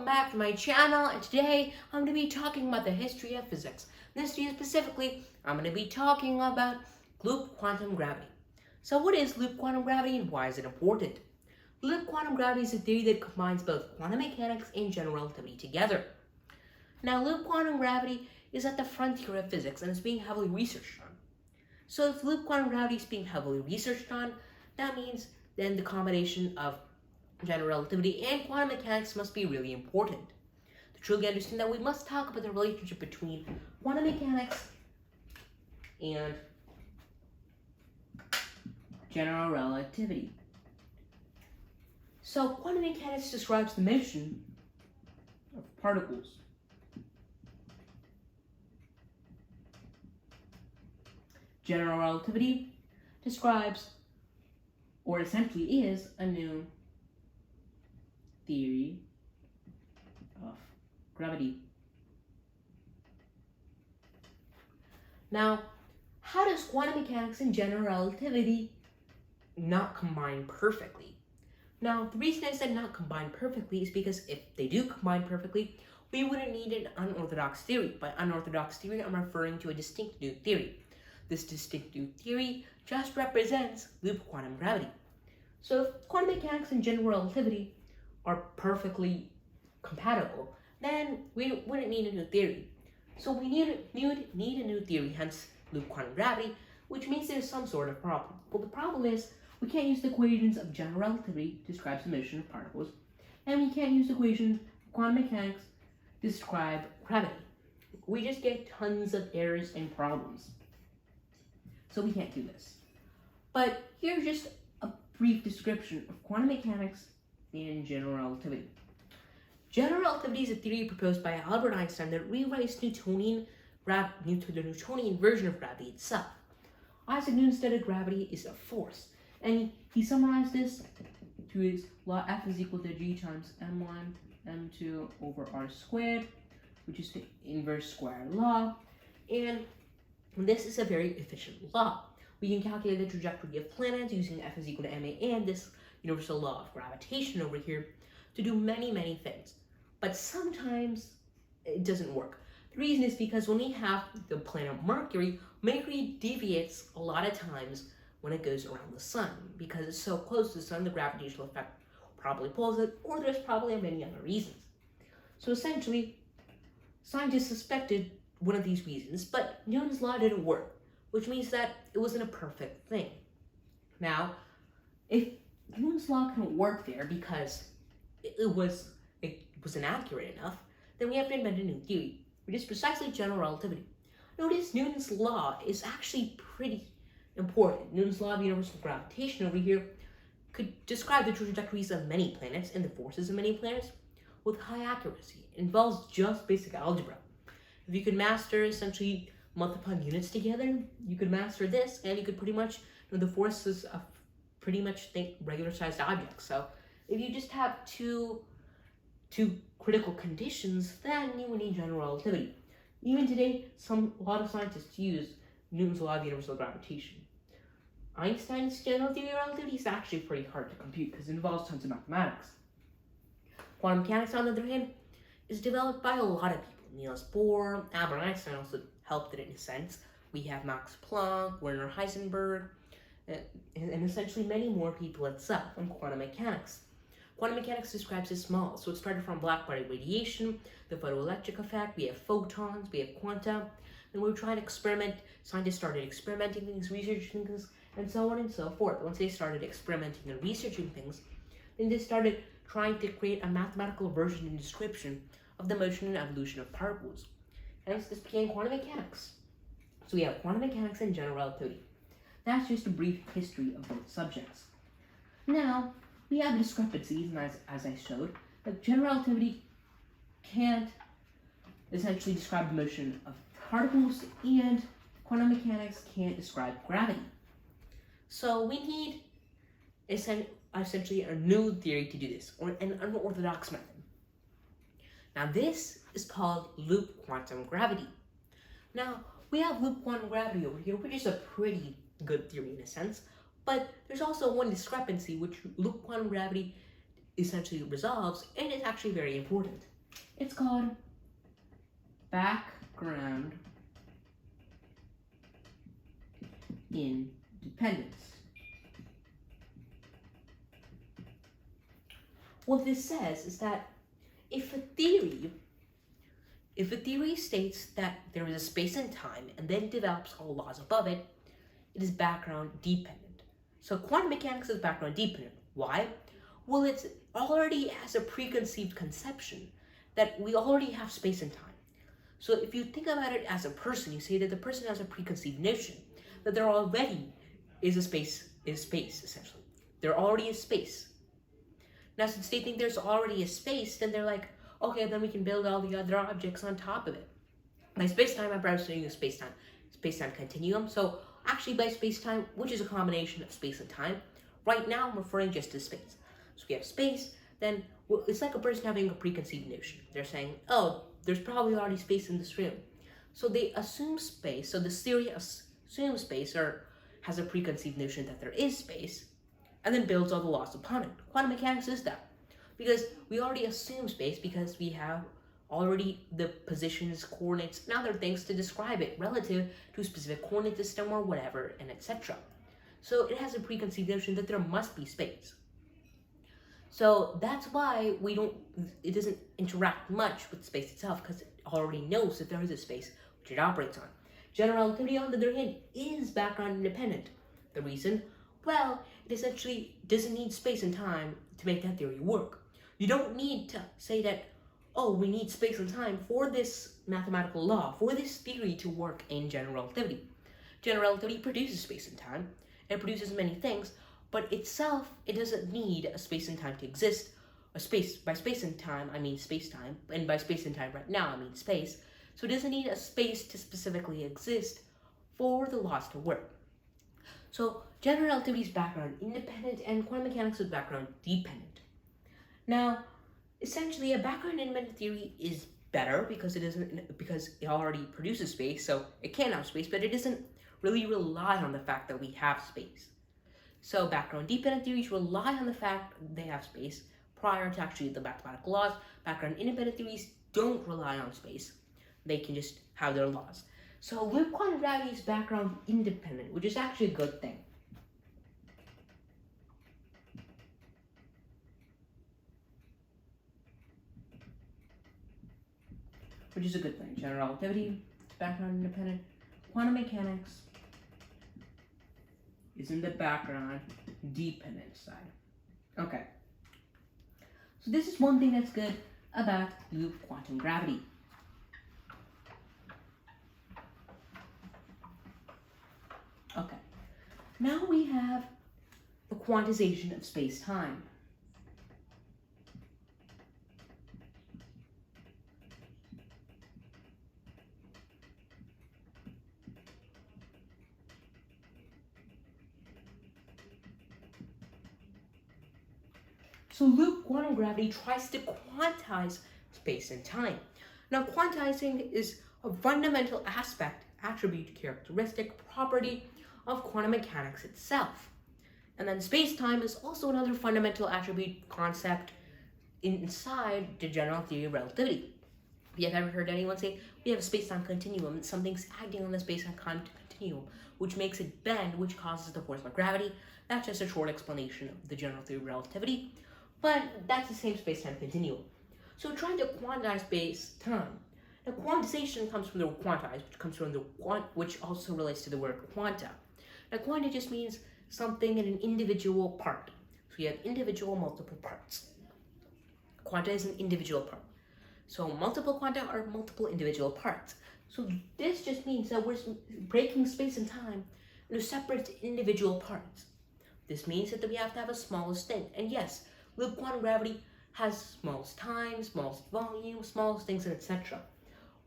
welcome back to my channel, and today I'm going to be talking about the history of physics. This video specifically, I'm going to be talking about loop quantum gravity. So what is loop quantum gravity and why is it important? Loop quantum gravity is a theory that combines both quantum mechanics and general relativity together. Now loop quantum gravity is at the frontier of physics and is being heavily researched on. So if loop quantum gravity is being heavily researched on, that means then the combination of general relativity and quantum mechanics must be really important. To truly understand that, we must talk about the relationship between quantum mechanics and general relativity. So quantum mechanics describes the motion of particles. General relativity describes, or essentially is, a new theory of gravity. Now, how does quantum mechanics and general relativity not combine perfectly? Now, the reason I said not combine perfectly is because if they do combine perfectly, we wouldn't need an unorthodox theory. By unorthodox theory, I'm referring to a distinct new theory. This distinct new theory just represents loop quantum gravity. So if quantum mechanics and general relativity are perfectly compatible, then we wouldn't need a new theory. So we need a new theory, hence loop quantum gravity, which means there's some sort of problem. Well, the problem is we can't use the equations of general relativity to describe the motion of particles, and we can't use the equations of quantum mechanics to describe gravity. We just get tons of errors and problems. So we can't do this. But here's just a brief description of quantum mechanics and general relativity. General relativity is a theory proposed by Albert Einstein that rewrites the Newtonian version of gravity itself. Isaac Newton studied gravity is a force, and he summarized this to his law F is equal to G times m1 m2 over r squared, which is the inverse square law, and this is a very efficient law. We can calculate the trajectory of planets using F is equal to ma and this universal law of gravitation over here to do many, many things. But sometimes it doesn't work. The reason is because when we have the planet Mercury, Mercury deviates a lot of times when it goes around the sun. Because it's so close to the sun, the gravitational effect probably pulls it, or there's probably many other reasons. So essentially, scientists suspected one of these reasons, but Newton's law didn't work, which means that it wasn't a perfect thing. Now, if Newton's law couldn't work there because it was inaccurate enough, then we have to invent a new theory, which is precisely general relativity. Notice Newton's law is actually pretty important. Newton's law of universal gravitation over here could describe the trajectories of many planets and the forces of many planets with high accuracy. It involves just basic algebra. If you could master essentially multiplying units together, you could master this, and you could pretty much know the forces of pretty much regular sized objects. So if you just have two critical conditions, then you would need general relativity. Even today, a lot of scientists use Newton's law of universal gravitation. Einstein's general theory of relativity is actually pretty hard to compute because it involves tons of mathematics. Quantum mechanics, on the other hand, is developed by a lot of people. Niels Bohr, Albert Einstein also helped it in a sense. We have Max Planck, Werner Heisenberg, and essentially many more people itself on quantum mechanics. Quantum mechanics describes it small, so it started from black body radiation, the photoelectric effect, we have photons, we have quanta, and we were trying to experiment. Scientists started experimenting things, researching things, and so on and so forth. Once they started experimenting and researching things, then they started trying to create a mathematical version and description of the motion and evolution of particles. Hence, this became quantum mechanics. So we have quantum mechanics and general relativity. That's just a brief history of both subjects. Now, we have discrepancies, and as I showed, that general relativity can't essentially describe the motion of particles, and quantum mechanics can't describe gravity. So we need essentially a new theory to do this, or an unorthodox method. Now this is called loop quantum gravity. Now, we have loop quantum gravity over here, which is a pretty good theory in a sense, but there's also one discrepancy which loop quantum gravity essentially resolves, and it's actually very important. It's called background independence. What this says is that if a theory states that there is a space and time and then develops all laws above it, it is background dependent. So quantum mechanics is background dependent. Why? Well, it already has a preconceived conception that we already have space and time. So if you think about it as a person, you say that the person has a preconceived notion that there already is space, essentially. There already is space. Now, since they think there's already a space, then they're like, okay, then we can build all the other objects on top of it. By space-time, I'm representing a space-time continuum. So actually by space-time, which is a combination of space and time, right now I'm referring just to space. So we have space, then it's like a person having a preconceived notion. They're saying, oh, there's probably already space in this room. So they assume space. So this theory assumes space, or has a preconceived notion that there is space, and then builds all the laws upon it. Quantum mechanics is that. Because we already assume space because we have already the positions, coordinates, and other things to describe it relative to a specific coordinate system or whatever, and etc. So it has a preconceived notion that there must be space. So that's why it doesn't interact much with space itself, because it already knows that there is a space which it operates on. General relativity, on the other hand, is background independent. The reason? Well, it essentially doesn't need space and time to make that theory work. You don't need to say that, oh, we need space and time for this mathematical law, for this theory to work in general relativity. General relativity produces space and time. It produces many things, but itself, it doesn't need a space and time to exist. By space and time, I mean space-time, and by space and time right now, I mean space. So it doesn't need a space to specifically exist for the laws to work. So general relativity is background independent, and quantum mechanics is background dependent. Now, essentially, a background independent theory is better because it already produces space, so it can have space, but it doesn't really rely on the fact that we have space. So background dependent theories rely on the fact they have space prior to actually the mathematical laws. Background independent theories don't rely on space. They can just have their laws. So loop quantum gravity is background independent, which is actually a good thing. Which is a good thing. General relativity is background independent. Quantum mechanics is in the background dependent side. Okay. So this is one thing that's good about loop quantum gravity. Okay. Now we have the quantization of space-time. So loop quantum gravity tries to quantize space and time. Now, quantizing is a fundamental aspect, attribute, characteristic, property of quantum mechanics itself. And then space-time is also another fundamental attribute concept inside the general theory of relativity. If you have ever heard anyone say, we have a space-time continuum, something's acting on the space-time continuum, which makes it bend, which causes the force of gravity. That's just a short explanation of the general theory of relativity. But that's the same space-time continuum. So we're trying to quantize space-time. Now, quantization comes from the word quantize, which also relates to the word quanta. Now, quanta just means something in an individual part. So you have individual multiple parts. Quanta is an individual part. So multiple quanta are multiple individual parts. So this just means that we're breaking space and time into separate individual parts. This means that we have to have a smallest thing. And yes, loop quantum gravity has smallest time, smallest volume, smallest things, and etc.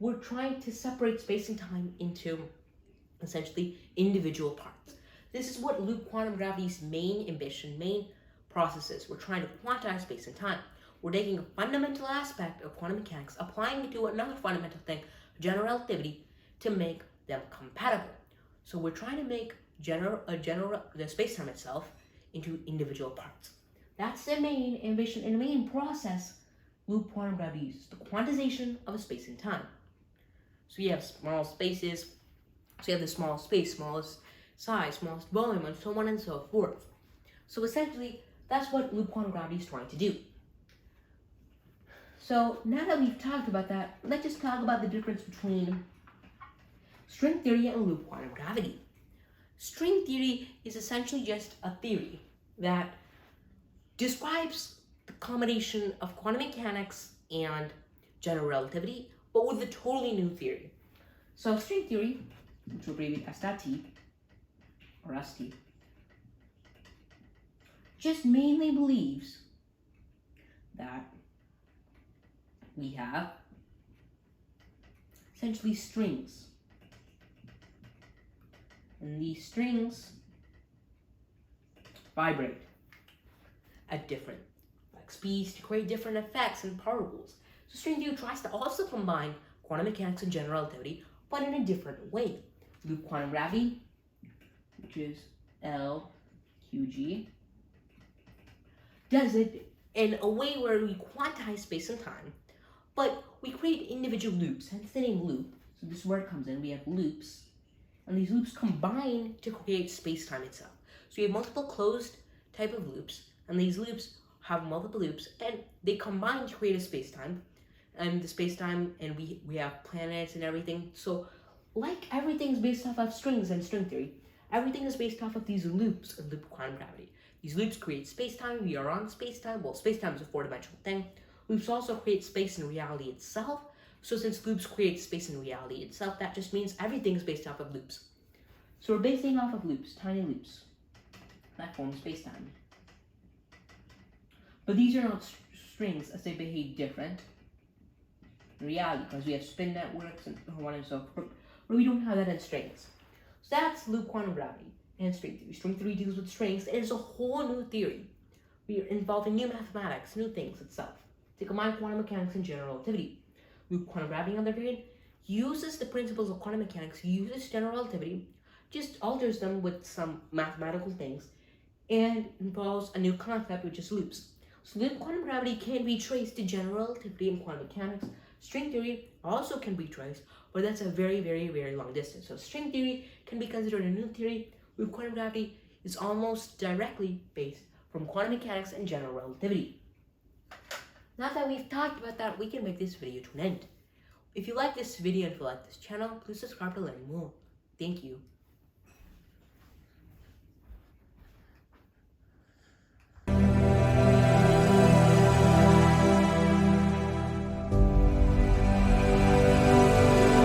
We're trying to separate space and time into essentially individual parts. This is what loop quantum gravity's main ambition, main process is. We're trying to quantize space and time. We're taking a fundamental aspect of quantum mechanics, applying it to another fundamental thing, general relativity, to make them compatible. So we're trying to make the space-time itself into individual parts. That's the main ambition and the main process loop quantum gravity uses the quantization of a space and time. So you have small spaces, so you have the smallest space, smallest size, smallest volume, and so on and so forth. So essentially, that's what loop quantum gravity is trying to do. So now that we've talked about that, let's just talk about the difference between string theory and loop quantum gravity. String theory is essentially just a theory that describes the combination of quantum mechanics and general relativity, but with a totally new theory. So string theory, which we'll abbreviate S.T or ST, just mainly believes that we have essentially strings. And these strings vibrate at different speeds to create different effects and particles. So string theory tries to also combine quantum mechanics and general relativity, but in a different way. Loop quantum gravity, which is LQG, does it in a way where we quantize space and time, but we create individual loops, hence the name loop. So this word comes in, we have loops, and these loops combine to create space-time itself. So we have multiple closed type of loops, and these loops have multiple loops, and they combine to create a space-time, and the space-time, and we have planets and everything. So like everything's based off of strings and string theory, everything is based off of these loops in loop quantum gravity. These loops create space-time, we are on space-time. Well, space-time is a four-dimensional thing. Loops also create space and reality itself. So since loops create space and reality itself, that just means everything is based off of loops. So we're basing off of loops, tiny loops, that form space-time. But these are not strings, as they behave different in reality, because we have spin networks and so on and so forth, but we don't have that in strings. So that's loop quantum gravity and string theory. String theory deals with strings. It is a whole new theory. We are involving new mathematics, new things itself, to combine quantum mechanics and general relativity. Loop quantum gravity, on the other hand, uses the principles of quantum mechanics, uses general relativity, just alters them with some mathematical things, and involves a new concept, which is loops. So loop quantum gravity can be traced to general relativity and quantum mechanics. String theory also can be traced, but that's a very, very, very long distance. So string theory can be considered a new theory. Loop quantum gravity is almost directly based from quantum mechanics and general relativity. Now that we've talked about that, we can make this video to an end. If you like this video and if you like this channel, please subscribe to learn more. Thank you.